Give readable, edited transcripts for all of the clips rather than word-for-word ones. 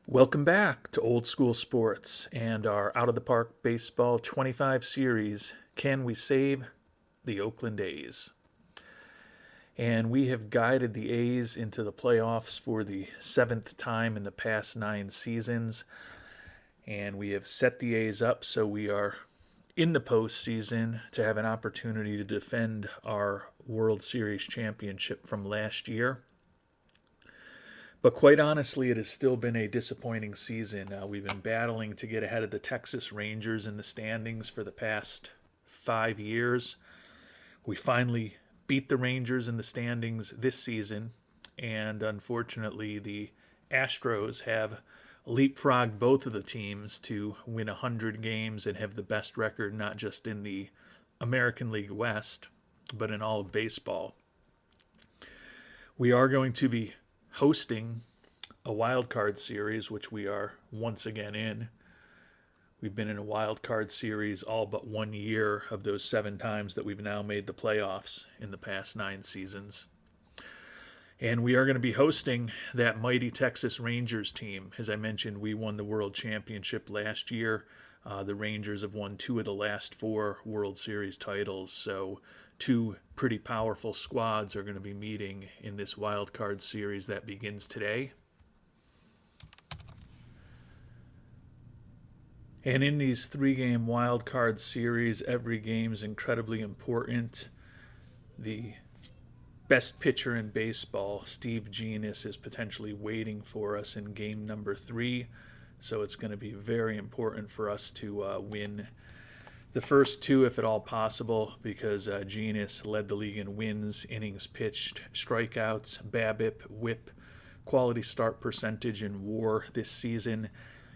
Welcome back to Old School Sports and our Out of the Park Baseball 25 series, Can We Save the Oakland A's? And we have guided the A's into the playoffs for the seventh time in the past 9 seasons. And we have set the A's up so we are in the postseason to have an opportunity to defend our World Series championship from last year. But quite honestly, it has still been a disappointing season. We've been battling to get ahead of the Texas Rangers in the standings for the past 5 years. We finally beat the Rangers in the standings this season, and unfortunately, the Astros have leapfrogged both of the teams to win 100 games and have the best record not just in the American League West, but in all of baseball. We are going to be hosting a wild card series, which we are once again in. We've been in a wild card series all but 1 year of those 7 times that we've now made the playoffs in the past 9 seasons. And we are going to be hosting that mighty Texas Rangers team. As I mentioned, we won the World Championship last year. The Rangers have won 2 of the last 4 World Series titles, so 2 pretty powerful squads are going to be meeting in this wild card series that begins today. And in these 3-game wild card series, every game is incredibly important. The best pitcher in baseball, Steve Jeannis, is potentially waiting for us in game number 3. So it's going to be very important for us to win the first 2, if at all possible, because Jeannis led the league in wins, innings pitched, strikeouts, BABIP, WHIP, quality start percentage, and WAR this season,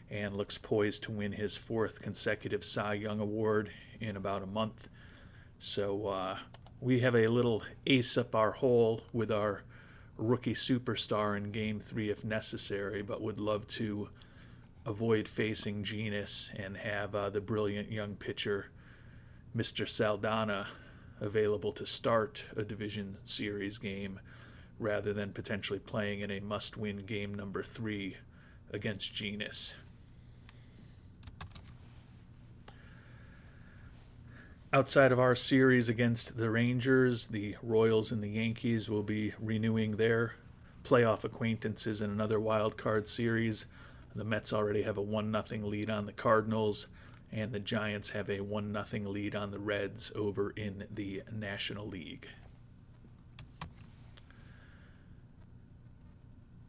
and looks poised to win his 4th consecutive Cy Young Award in about a month. So we have a little ace up our hole with our rookie superstar in Game 3 if necessary, but would love to avoid facing Jeannis and have the brilliant young pitcher, Mr. Saldana, available to start a division series game rather than potentially playing in a must-win game number 3 against Jeannis. Outside of our series against the Rangers, the Royals and the Yankees will be renewing their playoff acquaintances in another wild card series. The Mets already have a 1-0 lead on the Cardinals, and the Giants have a 1-0 lead on the Reds over in the National League.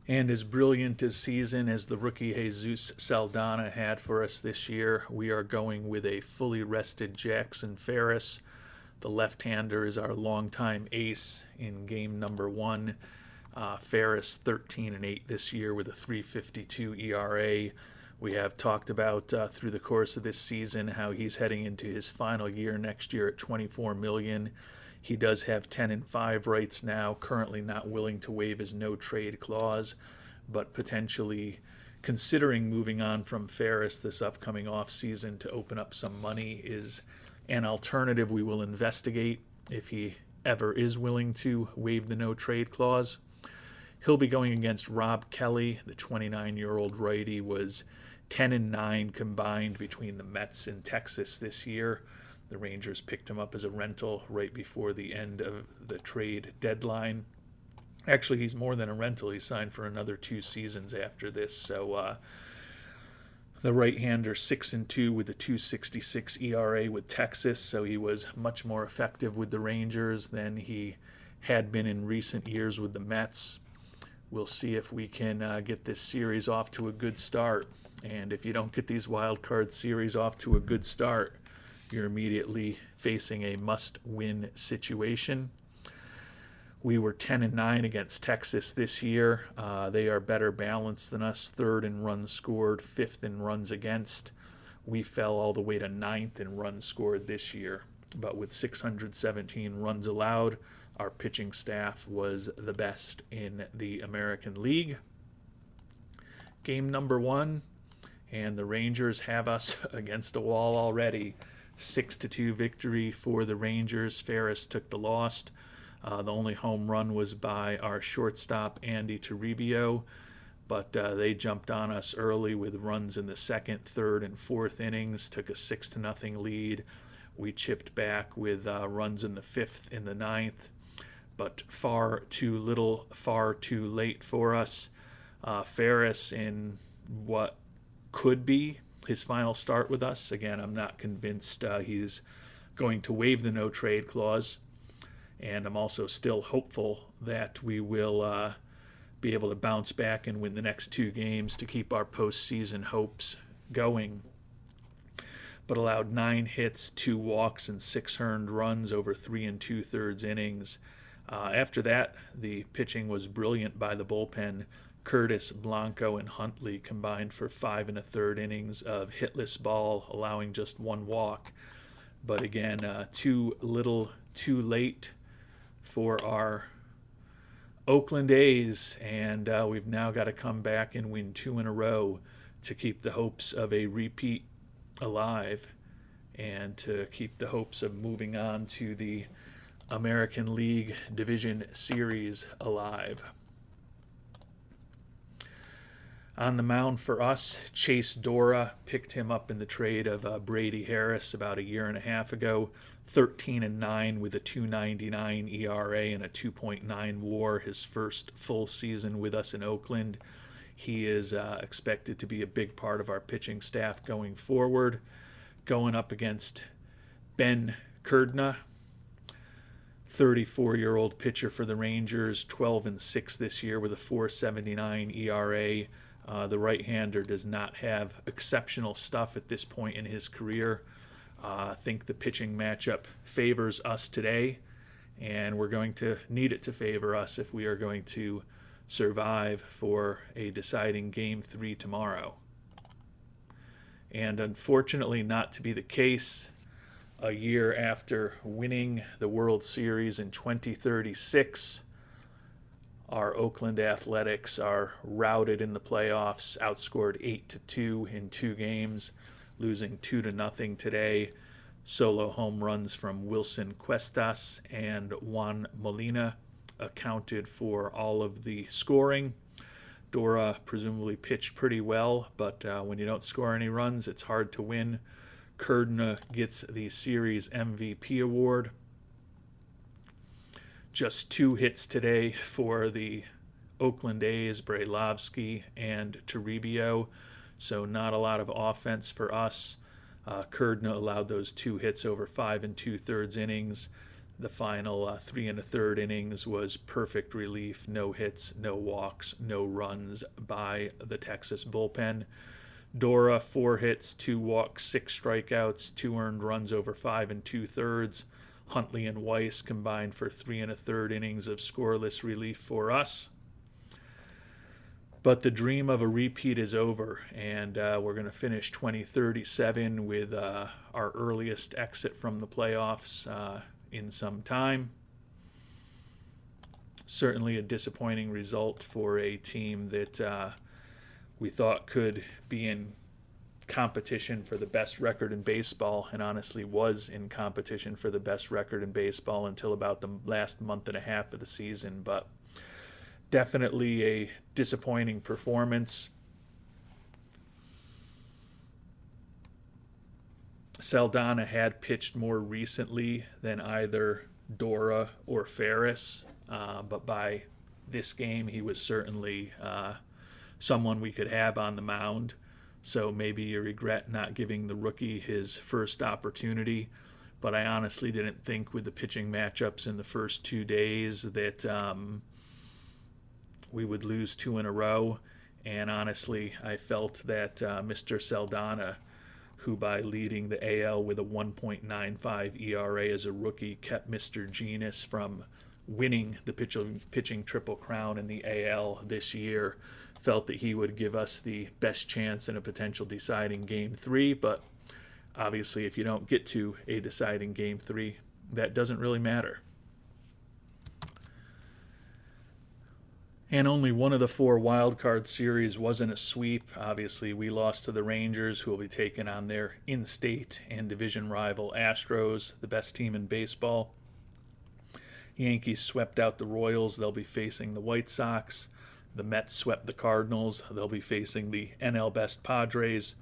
And as brilliant a season as the rookie Jesus Saldana had for us this year, we are going with a fully rested Jackson Ferris. The left-hander is our longtime ace in game number 1. Ferris 13-8 this year with a 3.52 ERA. We have talked about through the course of this season how he's heading into his final year next year at $24 million. He does have 10-5 rights now, currently not willing to waive his no-trade clause, but potentially considering moving on from Ferris this upcoming offseason to open up some money is an alternative we will investigate if he ever is willing to waive the no-trade clause. He'll be going against Rob Kelly. The 29-year-old righty was 10-9 combined between the Mets and Texas this year. The Rangers picked him up as a rental right before the end of the trade deadline. Actually, he's more than a rental. He signed for another 2 seasons after this. So the right-hander 6-2 with a 2.66 ERA with Texas. So he was much more effective with the Rangers than he had been in recent years with the Mets. We'll see if we can get this series off to a good start. And if you don't get these wild card series off to a good start, you're immediately facing a must-win situation. We were 10-9 against Texas this year. They are better balanced than us, 3rd in runs scored, 5th in runs against. We fell all the way to 9th in runs scored this year. But with 617 runs allowed, our pitching staff was the best in the American League. Game number 1, and the Rangers have us against a wall already. 6-2 victory for the Rangers. Ferris took the loss. The only home run was by our shortstop, Andy Toribio. but they jumped on us early with runs in the second, third, and fourth innings, took a 6-0 lead. We chipped back with runs in the fifth, in the ninth, but far too little, far too late for us. Ferris, in what could be his final start with us, again, I'm not convinced he's going to waive the no-trade clause, and I'm also still hopeful that we will be able to bounce back and win the next 2 games to keep our postseason hopes going. But allowed 9 hits, 2 walks, and 6 earned runs over 3 2/3 innings. After that, the pitching was brilliant by the bullpen. Curtis, Blanco, and Huntley combined for 5 1/3 innings of hitless ball, allowing just 1 walk. But again, too little, too late for our Oakland A's, and we've now got to come back and win 2 in a row to keep the hopes of a repeat alive and to keep the hopes of moving on to the American League Division Series alive. On the mound for us, Chase Dora, picked him up in the trade of Brady Harris about a year and a half ago. 13-9 with a 2.99 ERA and a 2.9 WAR, his first full season with us in Oakland. He is expected to be a big part of our pitching staff going forward. Going up against Ben Kurdna, 34-year-old pitcher for the Rangers, 12-6 this year with a 4.79 ERA. The right-hander does not have exceptional stuff at this point in his career. I think the pitching matchup favors us today, and we're going to need it to favor us if we are going to survive for a deciding Game 3 tomorrow. And unfortunately not to be the case, a year after winning the World Series in 2036, our Oakland Athletics are routed in the playoffs, outscored 8-2 in 2 games, losing 2-0 today. Solo home runs from Wilson Cuestas and Juan Molina accounted for all of the scoring. Dora presumably pitched pretty well, but when you don't score any runs, it's hard to win. Kurdna gets the series MVP award. Just 2 hits today for the Oakland A's, Brailovsky and Toribio, so not a lot of offense for us. Kurdna allowed those 2 hits over 5 2/3 innings. The final 3 1/3 innings was perfect relief, no hits, no walks, no runs by the Texas bullpen. Dora, 4 hits, 2 walks, 6 strikeouts, 2 earned runs over 5 2/3. Huntley and Weiss combined for 3 1/3 innings of scoreless relief for us. But the dream of a repeat is over, and we're going to finish 2037 with our earliest exit from the playoffs in some time. Certainly a disappointing result for a team that we thought could be in competition for the best record in baseball, and honestly was in competition for the best record in baseball until about the last month and a half of the season. But definitely a disappointing performance. Saldana had pitched more recently than either Dora or Ferris, but by this game he was certainly someone we could have on the mound. So maybe you regret not giving the rookie his first opportunity. But I honestly didn't think with the pitching matchups in the first 2 days that we would lose 2 in a row. And honestly, I felt that Mr. Saldana, who by leading the AL with a 1.95 ERA as a rookie, kept Mr. Genus from winning the pitching Triple Crown in the AL this year, felt that he would give us the best chance in a potential deciding Game 3. But obviously, if you don't get to a deciding Game 3, that doesn't really matter. And only one of the 4 wildcard series wasn't a sweep. Obviously, we lost to the Rangers, who will be taking on their in-state and division rival Astros, the best team in baseball. Yankees swept out the Royals. They'll be facing the White Sox. The Mets swept the Cardinals. They'll be facing the NL best Padres.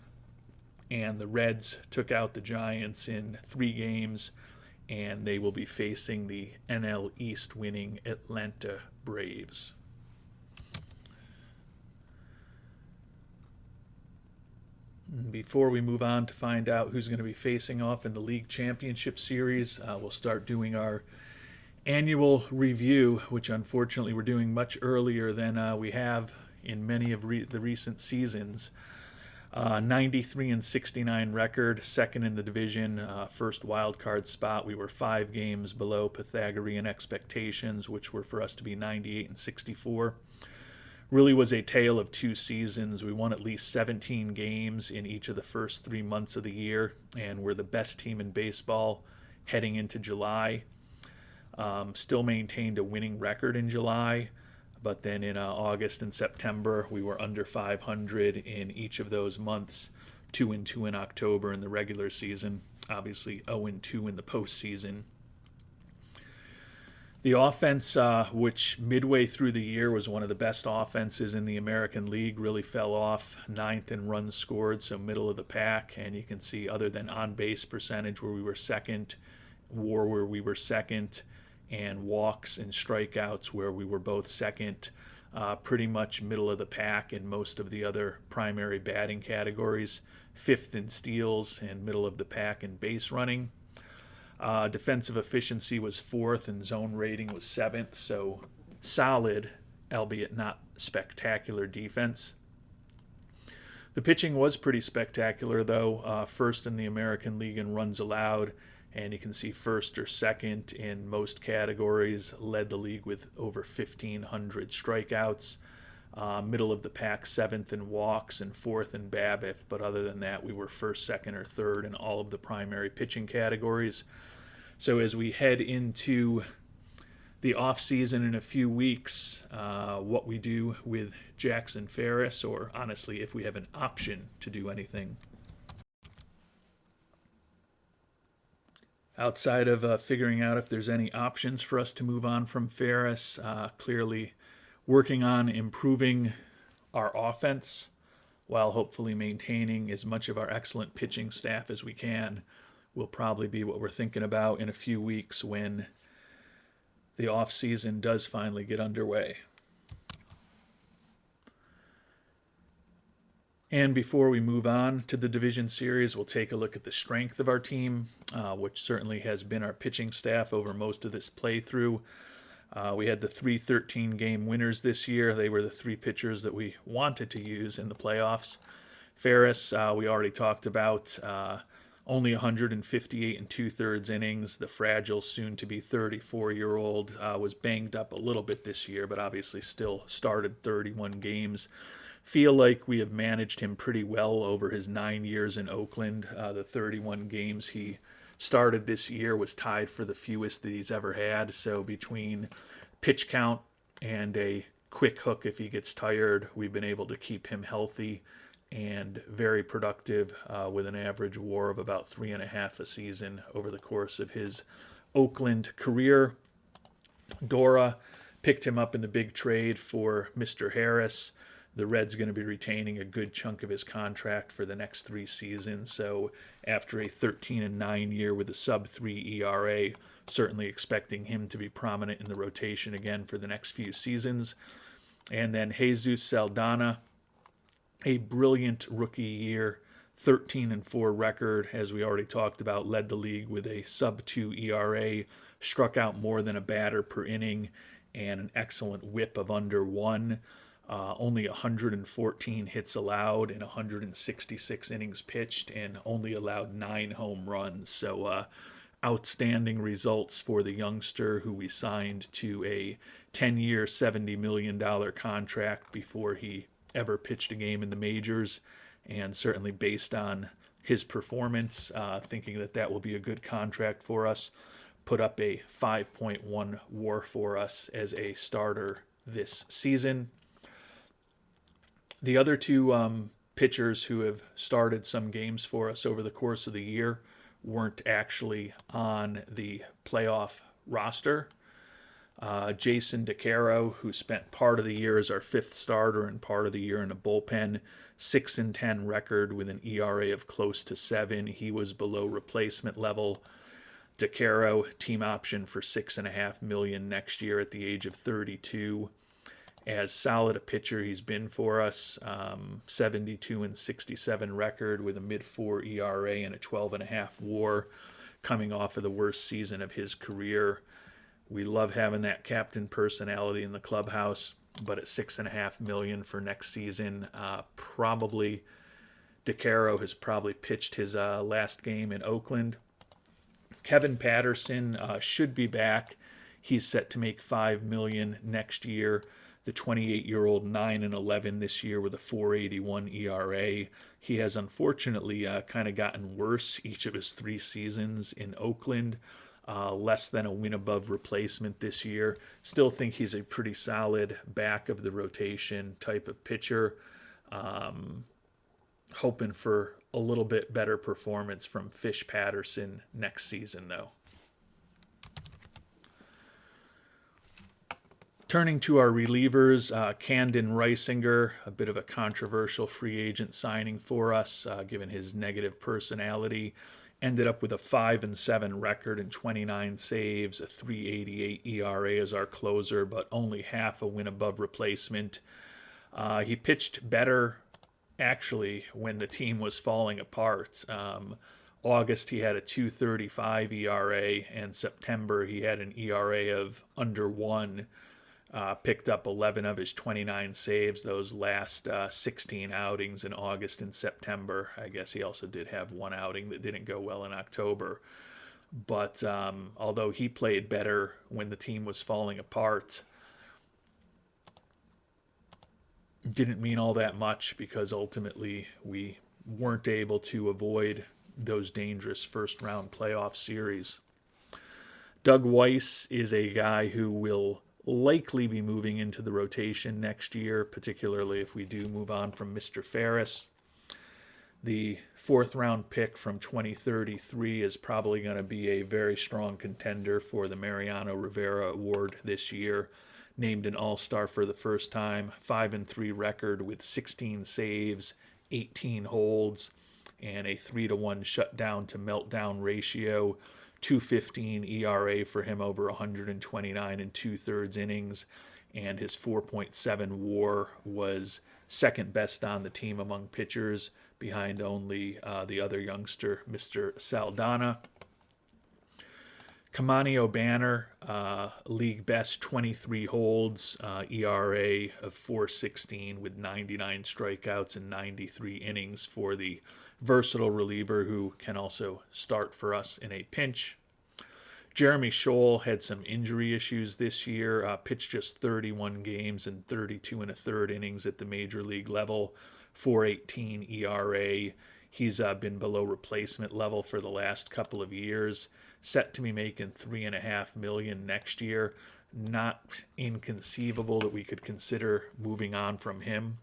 And the Reds took out the Giants in 3 games, and they will be facing the NL East winning Atlanta Braves. Before we move on to find out who's going to be facing off in the League Championship Series, we'll start doing our annual review, which unfortunately we're doing much earlier than we have in many of the recent seasons. 93-69 record, second in the division, first wild card spot. We were 5 games below Pythagorean expectations, which were for us to be 98-64. Really was a tale of 2 seasons. We won at least 17 games in each of the first 3 months of the year, and we're the best team in baseball heading into July. Still maintained a winning record in July, but then in August and September, we were under 500 in each of those months, 2-2 in October in the regular season, obviously 0-2 in the postseason. The offense, which midway through the year was one of the best offenses in the American League, really fell off, 9th in runs scored, so middle of the pack. And you can see, other than on-base percentage where we were second, WAR where we were second, and walks and strikeouts where we were both second, pretty much middle of the pack in most of the other primary batting categories, 5th in steals and middle of the pack in base running. Defensive efficiency was 4th and zone rating was 7th, so solid, albeit not spectacular defense. The pitching was pretty spectacular, though. First in the American League in runs allowed, and you can see first or second in most categories, led the league with over 1,500 strikeouts. Middle of the pack, 7th in walks and 4th in BABIP, but other than that, we were first, second, or third in all of the primary pitching categories. So as we head into the off-season in a few weeks, what we do with Jackson Ferris, or honestly, if we have an option to do anything. Outside of figuring out if there's any options for us to move on from Ferris, clearly working on improving our offense while hopefully maintaining as much of our excellent pitching staff as we can will probably be what we're thinking about in a few weeks when the off-season does finally get underway. And before we move on to the division series, we'll take a look at the strength of our team, which certainly has been our pitching staff over most of this playthrough. We had the 3 13-game winners this year. They were the 3 pitchers that we wanted to use in the playoffs. Ferris, we already talked about, only 158 and 2/3 innings. The fragile, soon-to-be 34-year-old was banged up a little bit this year, but obviously still started 31 games. Feel like we have managed him pretty well over his 9 years in Oakland. The 31 games he started this year was tied for the fewest that he's ever had. So between pitch count and a quick hook if he gets tired, we've been able to keep him healthy and very productive with an average WAR of about 3.5 a season over the course of his Oakland career. Dora picked him up in the big trade for Mr. Harris. The Reds going to be retaining a good chunk of his contract for the next 3 seasons. So after a 13-9 year with a sub-3 ERA, certainly expecting him to be prominent in the rotation again for the next few seasons. And then Jesus Saldana, a brilliant rookie year, 13-4 record, as we already talked about, led the league with a sub-2 ERA, struck out more than a batter per inning, and an excellent whip of under 1. Only 114 hits allowed in 166 innings pitched, and only allowed 9 home runs. So outstanding results for the youngster who we signed to a 10-year, $70 million contract before he ever pitched a game in the majors, and certainly based on his performance, thinking that that will be a good contract for us, put up a 5.1 WAR for us as a starter this season. The other 2 pitchers who have started some games for us over the course of the year weren't actually on the playoff roster. Jason DeCaro, who spent part of the year as our fifth starter and part of the year in the bullpen, 6-10 record with an ERA of close to 7. He was below replacement level. DeCaro, team option for $6.5 million next year at the age of 32. As solid a pitcher he's been for us, 72-67 record with a mid-4 ERA and a 12.5 WAR, coming off of the worst season of his career. We love having that captain personality in the clubhouse, but at $6.5 million for next season, probably DeCaro has probably pitched his last game in Oakland. Kevin Patterson should be back. He's set to make $5 million next year. The 28-year-old 9-11 this year with a 4.81 ERA. He has unfortunately kind of gotten worse each of his 3 seasons in Oakland. Less than a win above replacement this year. Still think he's a pretty solid back of the rotation type of pitcher. Hoping for a little bit better performance from Fish Patterson next season, though. Turning to our relievers, Camden Reisinger, a bit of a controversial free agent signing for us, given his negative personality. Ended up with a 5-7 record and 29 saves, a 3.88 ERA as our closer, but only half a win above replacement. He pitched better, actually, when the team was falling apart. August, he had a 2.35 ERA, and September, he had an ERA of under 1. Picked up 11 of his 29 saves those last 16 outings in August and September. I guess he also did have one outing that didn't go well in October. But although he played better when the team was falling apart, didn't mean all that much because ultimately we weren't able to avoid those dangerous first-round playoff series. Doug Weiss is a guy who will likely be moving into the rotation next year, particularly if we do move on from Mr. Ferris. The 4th-round pick from 2033 is probably going to be a very strong contender for the Mariano Rivera Award this year. Named an All-Star for the first time, 5-3 record with 16 saves, 18 holds, and a 3-1 shutdown to meltdown ratio. 2.15 ERA for him over 129 and 2/3 innings, and his 4.7 WAR was second best on the team among pitchers, behind only the other youngster, Mr. Saldana. Kamani O'Banner, league best 23 holds, ERA of 4.16 with 99 strikeouts and 93 innings for the versatile reliever who can also start for us in a pinch. Jeremy Scholl had some injury issues this year, pitched just 31 games and 32 1/3 innings at the major league level, 4.18 ERA. He's been below replacement level for the last couple of years, set to be making $3.5 million next year. Not inconceivable that we could consider moving on from him.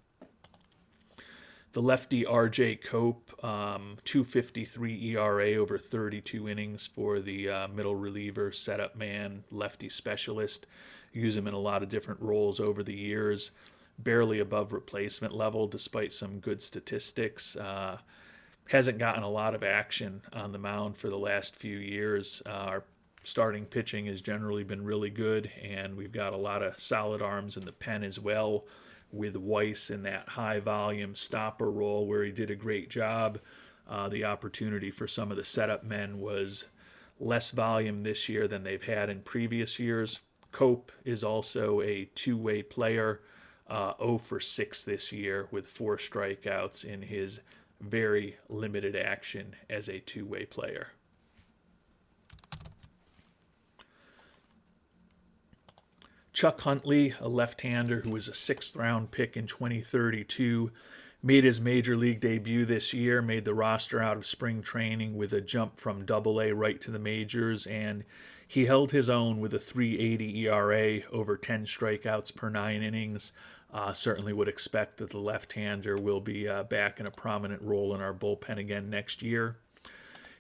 The lefty R.J. Cope, 2.53 ERA over 32 innings for the middle reliever, setup man, lefty specialist. Use him in a lot of different roles over the years. Barely above replacement level despite some good statistics. Hasn't gotten a lot of action on the mound for the last few years. Our starting pitching has generally been really good, and we've got a lot of solid arms in the pen as well, with Weiss in that high-volume stopper role where he did a great job. The opportunity for some of the setup men was less volume this year than they've had in previous years. Cope is also a two-way player, 0 for 6 this year with 4 strikeouts in his very limited action as a two-way player. Chuck Huntley, a left-hander who was a 6th-round pick in 2032, made his major league debut this year, made the roster out of spring training with a jump from Double-A right to the majors, and he held his own with a 3.80 ERA over 10 strikeouts per 9 innings. Certainly would expect that the left-hander will be back in a prominent role in our bullpen again next year.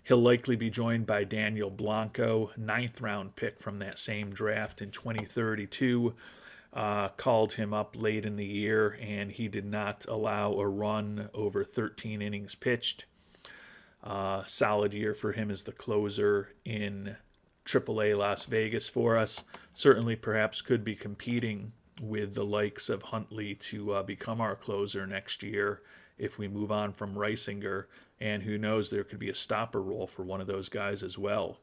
He'll likely be joined by Daniel Blanco, 9th-round pick from that same draft in 2032. Called him up late in the year, and he did not allow a run over 13 innings pitched. Solid year for him as the closer in AAA Las Vegas for us. Certainly perhaps could be competing with the likes of Huntley to become our closer next year if we move on from Reisinger. And who knows, there could be a stopper role for one of those guys as well.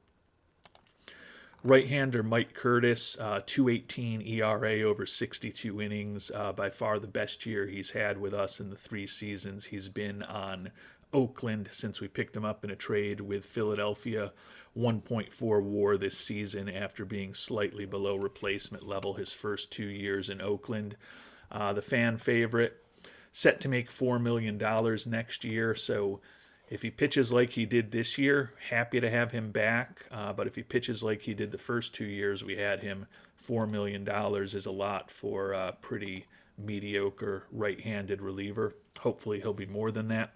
Right-hander Mike Curtis, 2.18 ERA over 62 innings. By far the best year he's had with us in the 3 seasons he's been on Oakland since we picked him up in a trade with Philadelphia. 1.4 WAR this season after being slightly below replacement level his first 2 years in Oakland. The fan favorite, set to make $4 million next year, so if he pitches like he did this year, happy to have him back. But if he pitches like he did the first 2 years we had him, $4 million is a lot for a pretty mediocre right-handed reliever. Hopefully he'll be more than that.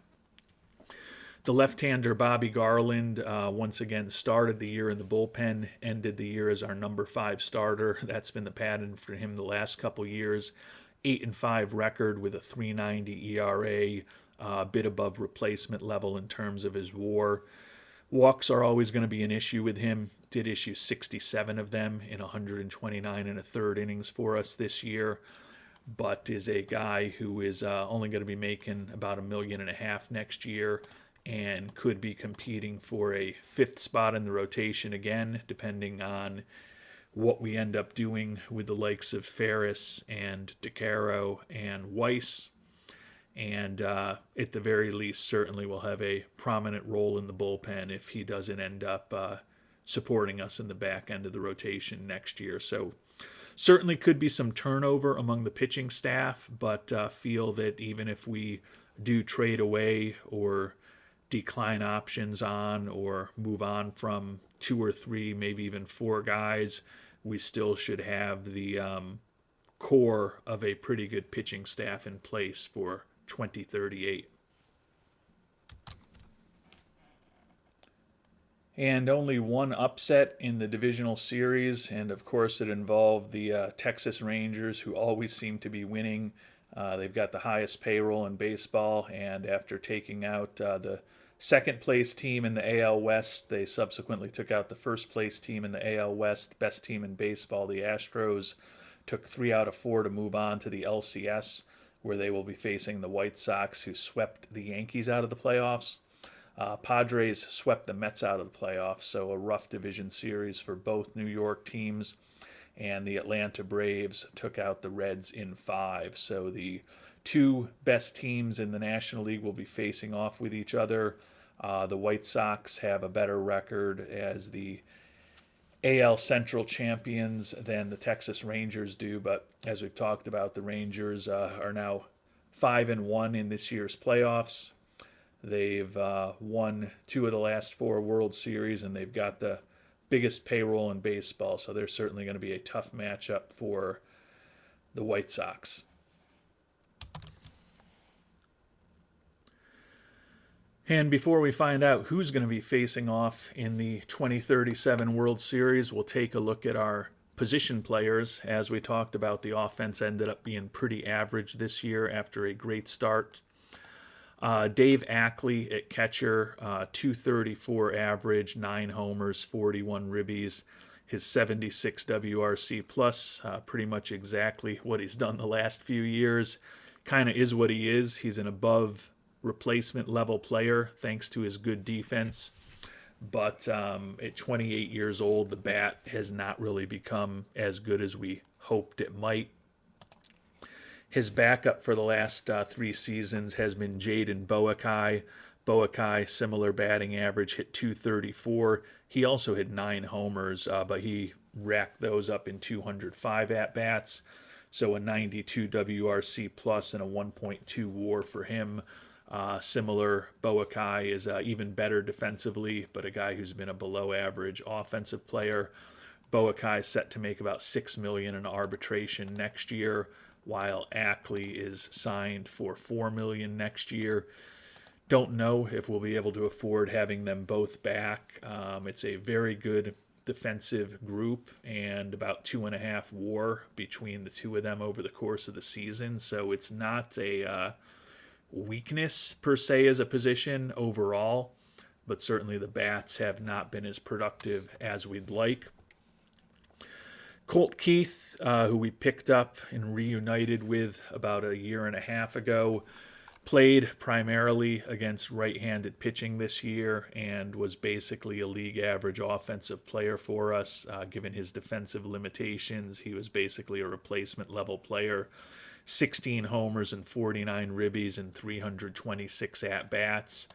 The left-hander Bobby Garland once again started the year in the bullpen, ended the year as our number 5 starter. That's been the pattern for him the last couple years. 8-5 record with a 3.90 ERA. A bit above replacement level in terms of his WAR. Walks are always going to be an issue with him. Did issue 67 of them in 129 1/3 innings for us this year, but is a guy who is only going to be making about $1.5 million next year and could be competing for a 5th spot in the rotation again, depending on what we end up doing with the likes of Ferris and DeCaro and Weiss. And at the very least, certainly will have a prominent role in the bullpen if he doesn't end up supporting us in the back end of the rotation next year. So certainly could be some turnover among the pitching staff, but feel that even if we do trade away or decline options on or move on from 2 or 3, maybe even 4 guys, we still should have the core of a pretty good pitching staff in place for 2038. And only one upset in the divisional series, and of course it involved the Texas Rangers, who always seem to be winning. They've got the highest payroll in baseball, and after taking out the second place team in the AL West, they subsequently took out the first place team in the AL West, best team in baseball, the Astros. Took 3 out of 4 to move on to the LCS, where they will be facing the White Sox, who swept the Yankees out of the playoffs. Padres swept the Mets out of the playoffs, so a rough division series for both New York teams. And the Atlanta Braves took out the Reds in 5. So the 2 best teams in the National League will be facing off with each other. The White Sox have a better record as the AL Central champions than the Texas Rangers do, but as we've talked about, the Rangers are now 5-1 in this year's playoffs. They've won 2 of the last 4 World Series, and they've got the biggest payroll in baseball, so they're certainly going to be a tough matchup for the White Sox. And before we find out who's going to be facing off in the 2037 World Series, we'll take a look at our position players. As we talked about, the offense ended up being pretty average this year after a great start. Dave Ackley at catcher, 234 average, 9 homers, 41 ribbies. His 76 WRC plus, pretty much exactly what he's done the last few years. Kind of is what he is. He's an above replacement level player thanks to his good defense, but at 28 years old the bat has not really become as good as we hoped it might. His backup for the last 3 seasons has been Jaden Boakai. Boakai, similar batting average, hit 234. He also had 9 homers, but he racked those up in 205 at-bats, so a 92 WRC plus and a 1.2 WAR for him. Similar, Boakai is even better defensively, but a guy who's been a below-average offensive player. Boakai is set to make about $6 million in arbitration next year, while Ackley is signed for $4 million next year. Don't know if we'll be able to afford having them both back. It's a very good defensive group and about 2.5 WAR between the two of them over the course of the season. So it's not a weakness per se as a position overall, but certainly the bats have not been as productive as we'd like. Colt Keith, who we picked up and reunited with about a year and a half ago, played primarily against right-handed pitching this year and was basically a league average offensive player for us. Given his defensive limitations, he was basically a replacement level player. 16 homers and 49 ribbies and 326 at-bats.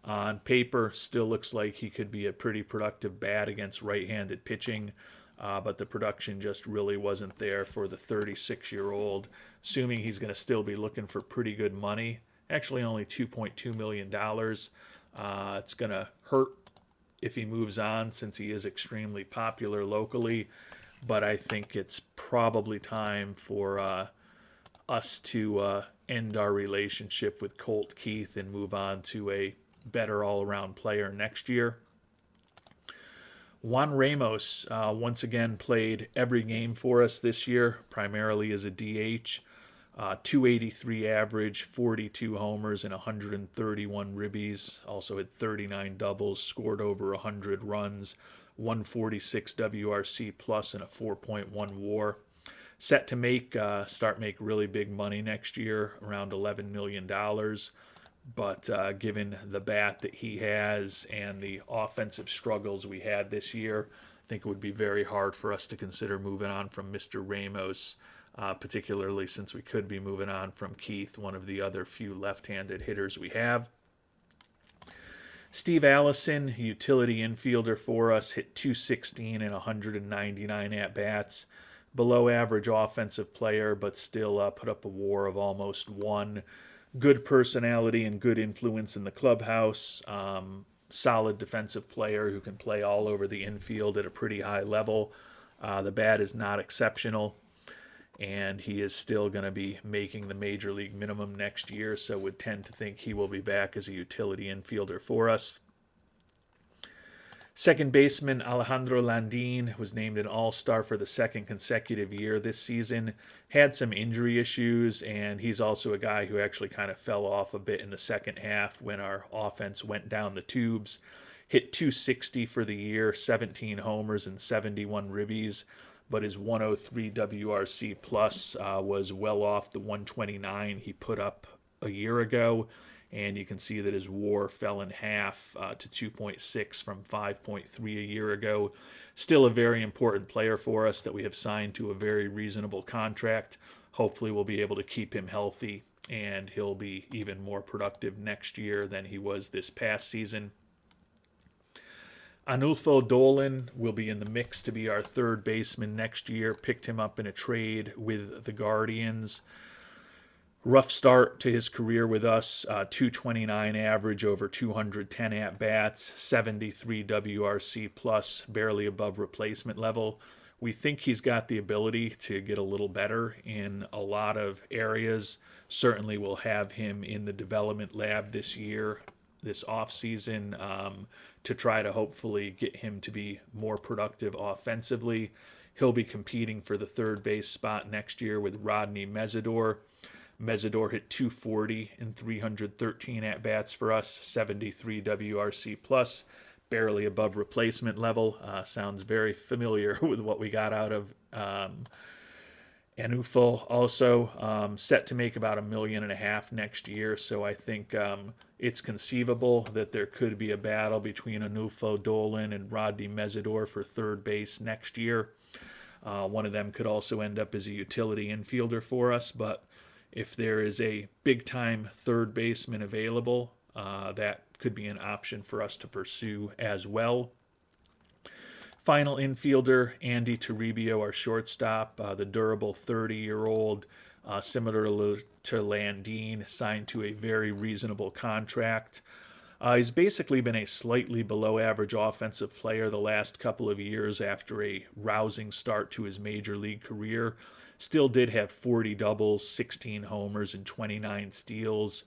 On paper, still looks like he could be a pretty productive bat against right-handed pitching, but the production just really wasn't there for the 36-year-old. Assuming he's going to still be looking for pretty good money, actually only $2.2 million. It's going to hurt if he moves on since he is extremely popular locally, but I think it's probably time for us to end our relationship with Colt Keith and move on to a better all-around player next year. Juan Ramos once again played every game for us this year, primarily as a DH. 283 average, 42 homers, and 131 ribbies. Also had 39 doubles, scored over 100 runs, 146 WRC plus, and a 4.1 WAR. Set to start make really big money next year, around $11 million. But given the bat that he has and the offensive struggles we had this year, I think it would be very hard for us to consider moving on from Mr. Ramos, particularly since we could be moving on from Keith, one of the other few left-handed hitters we have. Steve Allison, utility infielder for us, hit .216 and 199 at-bats. Below average offensive player, but still put up a WAR of almost 1. Good personality and good influence in the clubhouse. Solid defensive player who can play all over the infield at a pretty high level. The bat is not exceptional, and he is still going to be making the major league minimum next year, so would tend to think he will be back as a utility infielder for us. Second baseman Alejandro Landin was named an all-star for the second consecutive year this season. Had some injury issues, and he's also a guy who actually kind of fell off a bit in the second half when our offense went down the tubes. Hit .260 for the year, 17 homers and 71 ribbies, but his 103 WRC plus was well off the 129 he put up a year ago. And you can see that his WAR fell in half to 2.6 from 5.3 a year ago. Still a very important player for us that we have signed to a very reasonable contract. Hopefully we'll be able to keep him healthy, and he'll be even more productive next year than he was this past season. Anulfo Dolan will be in the mix to be our third baseman next year. Picked him up in a trade with the Guardians. Rough start to his career with us, 229 average over 210 at-bats, 73 WRC plus, barely above replacement level. We think he's got the ability to get a little better in a lot of areas. Certainly we'll have him in the development lab this year, this offseason, to try to hopefully get him to be more productive offensively. He'll be competing for the third base spot next year with Rodney Mesidor. Mesidor hit .240 in 313 at-bats for us, 73 WRC plus, barely above replacement level. Sounds very familiar with what we got out of Anulfo. Also set to make about $1.5 million next year, so I think it's conceivable that there could be a battle between Anulfo Dolan and Rodney Mesidor for third base next year. One of them could also end up as a utility infielder for us, but if there is a big-time third baseman available, that could be an option for us to pursue as well. Final infielder, Andy Toribio, our shortstop, the durable 30-year-old, similar to Landin, signed to a very reasonable contract. He's basically been a slightly below-average offensive player the last couple of years after a rousing start to his major league career. Still did have 40 doubles, 16 homers, and 29 steals.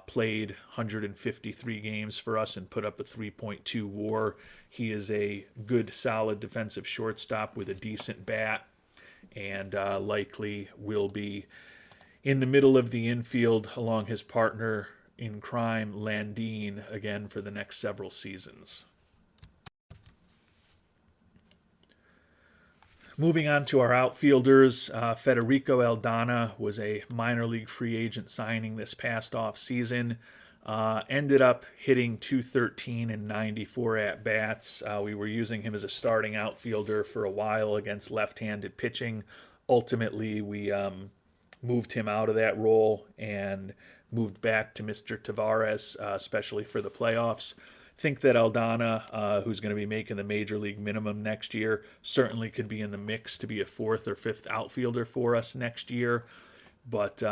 played 153 games for us and put up a 3.2 WAR. He is a good, solid defensive shortstop with a decent bat, and likely will be in the middle of the infield along his partner in crime, Landine, again for the next several seasons. Moving on to our outfielders, Federico Aldana was a minor league free agent signing this past off season. Ended up hitting 213 and 94 at-bats. We were using him as a starting outfielder for a while against left-handed pitching. Ultimately, we moved him out of that role and moved back to Mr. Tavares, especially for the playoffs. Think that Aldana, who's going to be making the major league minimum next year, certainly could be in the mix to be a fourth or fifth outfielder for us next year, but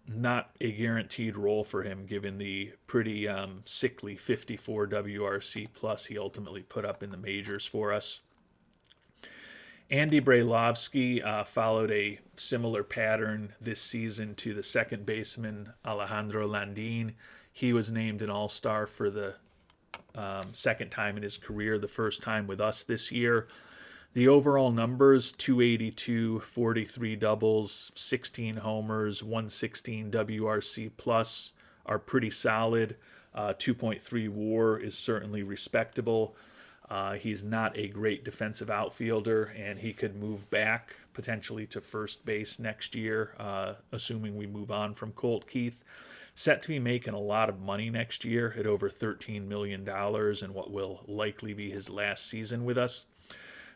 not a guaranteed role for him given the pretty sickly 54 WRC plus he ultimately put up in the majors for us. Andy Brailovsky followed a similar pattern this season to the second baseman Alejandro Landin. He was named an all-star for the second time in his career, the first time with us this year. The overall numbers, 282, 43 doubles, 16 homers, 116 WRC plus, are pretty solid. 2.3 WAR is certainly respectable. He's not a great defensive outfielder, and he could move back potentially to first base next year, assuming we move on from Colt Keith. Set to be making a lot of money next year at over $13 million in what will likely be his last season with us.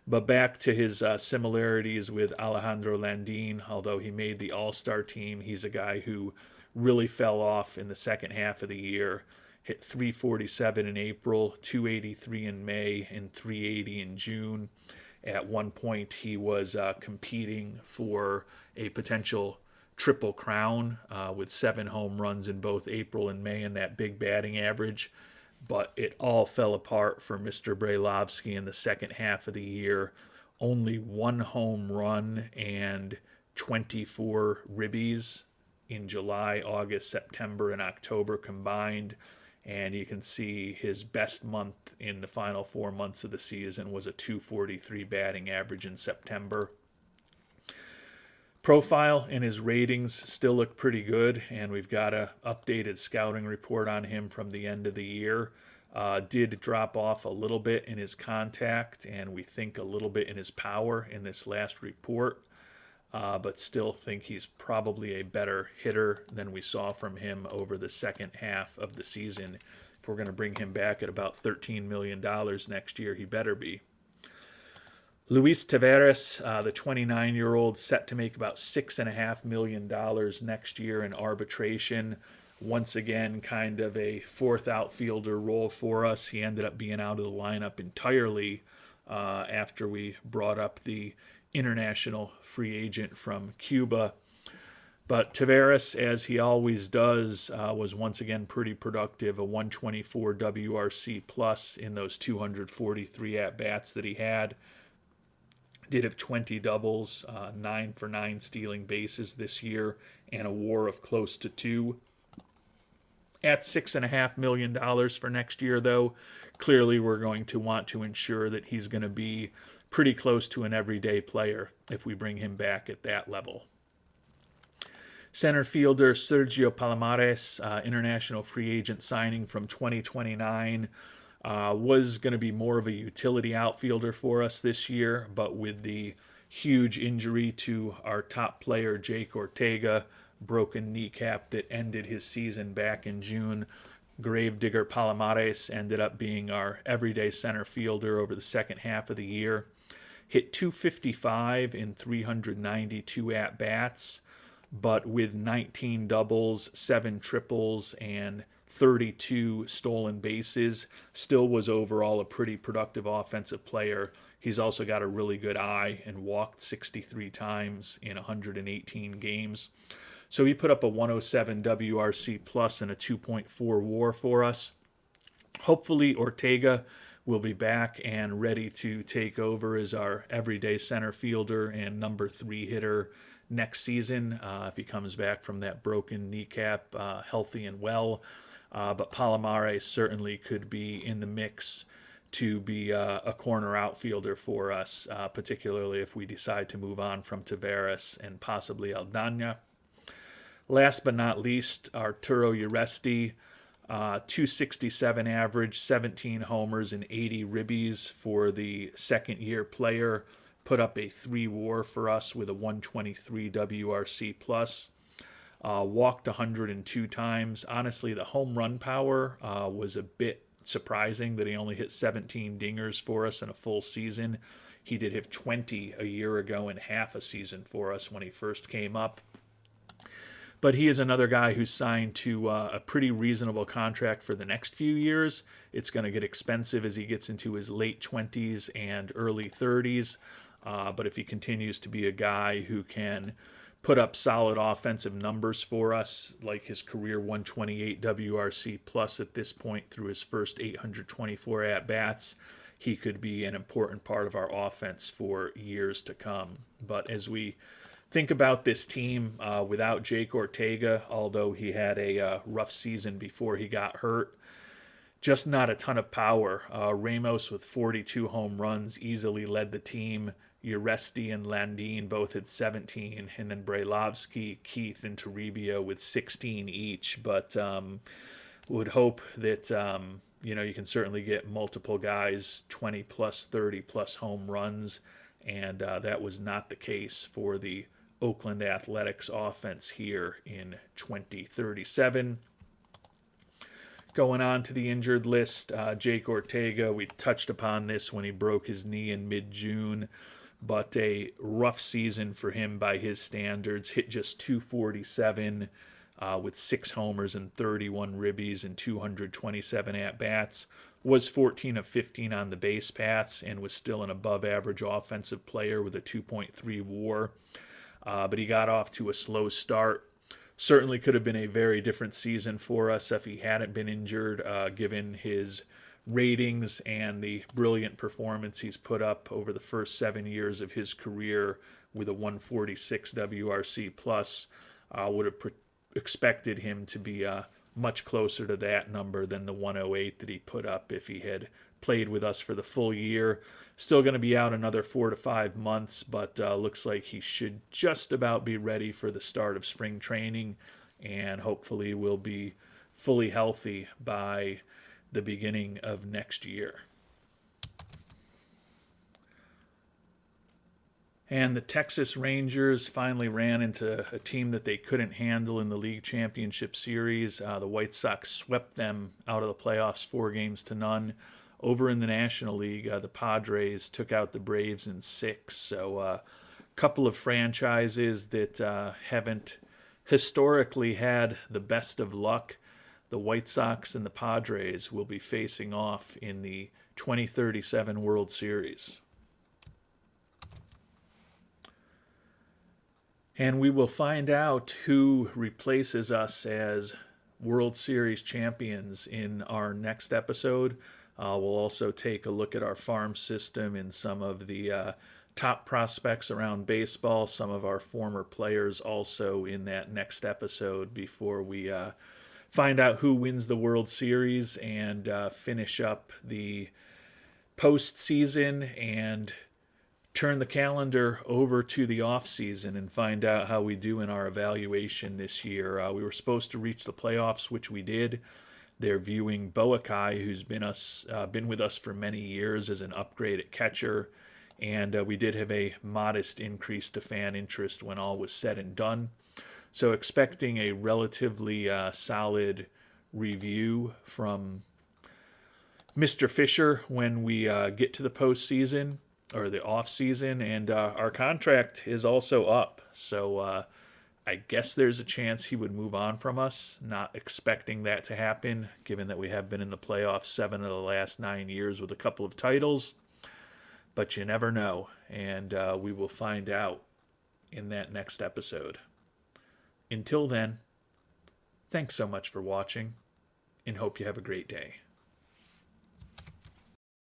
But back to his similarities with Alejandro Landin, although he made the all-star team, he's a guy who really fell off in the second half of the year. Hit 347 in April, 283 in May, and 380 in June. At one point, he was competing for a potential triple crown with 7 home runs in both April and May and that big batting average. But it all fell apart for Mr. Brailovsky in the second half of the year. Only 1 home run and 24 ribbies in July, August, September, and October combined. And you can see his best month in the final 4 months of the season was a 243 batting average in September. Profile and his ratings still look pretty good, and we've got an updated scouting report on him from the end of the year. Did drop off a little bit in his contact, and we think a little bit in his power in this last report, but still think he's probably a better hitter than we saw from him over the second half of the season. If we're going to bring him back at about $13 million next year, he better be. Luis Taveras, the 29-year-old, set to make about $6.5 million next year in arbitration. Once again, kind of a fourth outfielder role for us. He ended up being out of the lineup entirely after we brought up the international free agent from Cuba. But Taveras, as he always does, was once again pretty productive, a 124 WRC plus in those 243 at-bats that he had. Did have 20 doubles, 9 for 9 stealing bases this year, and a WAR of close to 2. At $6.5 million for next year, though, clearly we're going to want to ensure that he's going to be pretty close to an everyday player if we bring him back at that level. Center fielder Sergio Palomares, international free agent signing from 2029. Was going to be more of a utility outfielder for us this year, but with the huge injury to our top player, Jake Ortega, broken kneecap that ended his season back in June, Gravedigger Palomares ended up being our everyday center fielder over the second half of the year. Hit 255 in 392 at-bats, but with 19 doubles, 7 triples, and 32 stolen bases, still was overall a pretty productive offensive player. He's also got a really good eye and walked 63 times in 118 games. So he put up a 107 WRC plus and a 2.4 WAR for us. Hopefully Ortega will be back and ready to take over as our everyday center fielder and number 3 hitter next season if he comes back from that broken kneecap healthy and well. But Palomares certainly could be in the mix to be a corner outfielder for us, particularly if we decide to move on from Taveras and possibly Aldana. Last but not least, Arturo Uresti, 267 average, 17 homers and 80 ribbies for the second-year player. Put up a 3 WAR for us with a 123 WRC plus. Walked 102 times. Honestly, the home run power was a bit surprising that he only hit 17 dingers for us in a full season. He did have 20 a year ago and half a season for us when he first came up. But he is another guy who's signed to a pretty reasonable contract for the next few years. It's going to get expensive as he gets into his late 20s and early 30s. But if he continues to be a guy who can put up solid offensive numbers for us, like his career 128 WRC plus at this point through his first 824 at-bats, he could be an important part of our offense for years to come. But as we think about this team without Jake Ortega, although he had a rough season before he got hurt, just not a ton of power. Ramos with 42 home runs easily led the team. Uresti and Landin both had 17, and then Brailovsky, Keith, and Toribio with 16 each. But would hope that you can certainly get multiple guys 20 plus, 30 plus home runs, and that was not the case for the Oakland Athletics offense here in 2037. Going on to the injured list, Jake Ortega, we touched upon this when he broke his knee in mid-June, but a rough season for him by his standards. Hit just 247 with 6 homers and 31 ribbies and 227 at-bats. Was 14 of 15 on the base paths and was still an above-average offensive player with a 2.3 WAR. But he got off to a slow start. Certainly could have been a very different season for us if he hadn't been injured, given his ratings and the brilliant performance he's put up over the first 7 years of his career with a 146 WRC plus. Would have expected him to be much closer to that number than the 108 that he put up if he had played with us for the full year. Still going to be out another 4 to 5 months, but looks like he should just about be ready for the start of spring training, and hopefully will be fully healthy by the beginning of next year. And the Texas Rangers finally ran into a team that they couldn't handle in the League Championship Series. The White Sox swept them out of the playoffs 4-0. Over in the National League, the Padres took out the Braves in 6. So a couple of franchises that haven't historically had the best of luck. The White Sox and the Padres will be facing off in the 2037 World Series. And we will find out who replaces us as World Series champions in our next episode. We'll also take a look at our farm system and some of the top prospects around baseball, some of our former players also in that next episode before we find out who wins the World Series and finish up the postseason and turn the calendar over to the off season and find out how we do in our evaluation this year. We were supposed to reach the playoffs, which we did. They're viewing Boakai, who's been with us for many years, as an upgrade at catcher, and we did have a modest increase to fan interest when all was said and done. So expecting a relatively solid review from Mr. Fisher when we get to the postseason or the off season, and our contract is also up. So I guess there's a chance he would move on from us. Not expecting that to happen, given that we have been in the playoffs 7 of the last 9 years with a couple of titles. But you never know, and we will find out in that next episode. Until then, thanks so much for watching, and hope you have a great day.